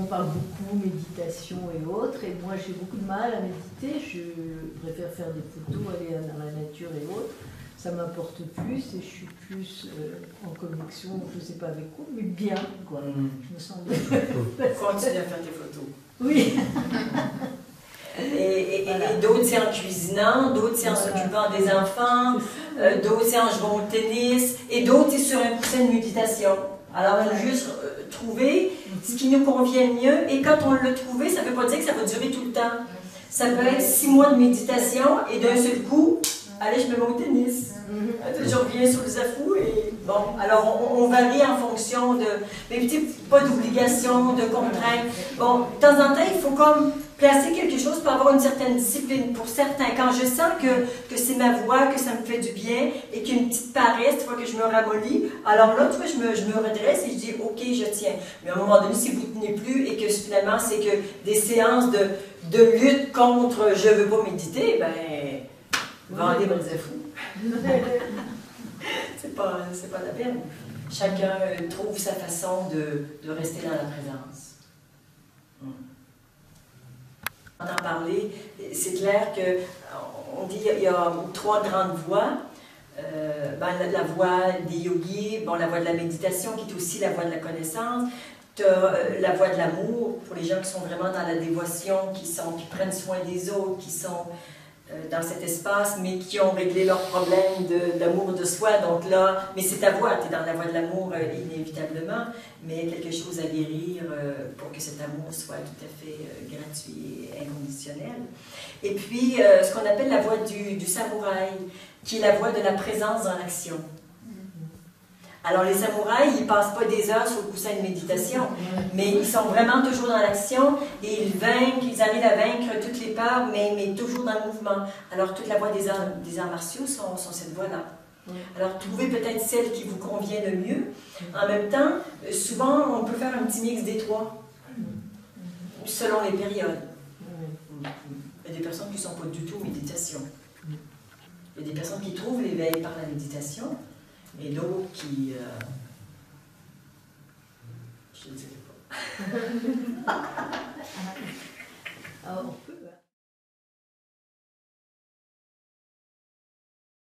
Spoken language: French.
parle beaucoup méditation et autres, et moi j'ai beaucoup de mal à méditer, je préfère faire des photos, aller dans la nature et autres, ça m'apporte plus et je suis plus en connexion, je ne sais pas avec quoi, mais bien, quoi. Je me sens bien. Continue à faire tes photos. Oui. Et Voilà. d'autres c'est en cuisinant, d'autres c'est en s'occupant des enfants, d'autres c'est en jouant au tennis, et d'autres c'est sur un coussin de méditation. Alors on a juste trouver ce qui nous convient le mieux, et quand on l'a trouvé, ça ne veut pas dire que ça va durer tout le temps. Ça peut être 6 mois de méditation, et d'un seul coup, allez, je me mets au tennis. Je reviens sur le zafou, et bon, alors on varie en fonction de... Mais tu sais, pas d'obligation, de contraintes. Bon, de temps en temps, il faut comme placer quelque chose pour avoir une certaine discipline. Pour certains, quand je sens que c'est ma voix, que ça me fait du bien, et qu'il y a une petite paresse, tu vois, que je me ramollis, alors là, tu vois, je me redresse et je dis, OK, je tiens. Mais à un moment donné, si vous ne tenez plus, et que finalement, c'est que des séances de lutte contre « je ne veux pas méditer », ben, vendez votre zafou. C'est pas la peine. Chacun trouve sa façon de rester dans la présence. On en parler, c'est clair qu'on dit qu'il y a 3 grandes voies. La voie des yogis, la voie de la méditation qui est aussi la voie de la connaissance. Tu as la voie de l'amour pour les gens qui sont vraiment dans la dévotion, qui prennent soin des autres, qui sont dans cet espace, mais qui ont réglé leurs problèmes d'amour de soi. Donc là, mais c'est ta voie, tu es dans la voie de l'amour inévitablement, mais quelque chose à guérir pour que cet amour soit tout à fait gratuit et inconditionnel. Et puis, ce qu'on appelle la voie du samouraï, qui est la voie de la présence dans l'action. Alors les samouraïs, ils ne passent pas des heures sur le coussin de méditation, mais ils sont vraiment toujours dans l'action et ils arrivent à vaincre toutes les peurs, mais toujours dans le mouvement. Alors toute la voie des arts martiaux sont cette voie-là. Alors trouvez peut-être celle qui vous convient le mieux. En même temps, souvent on peut faire un petit mix des 3, selon les périodes. Il y a des personnes qui ne sont pas du tout en méditation. Il y a des personnes qui trouvent l'éveil par la méditation, et d'autres qui... je ne sais pas. Alors, on peut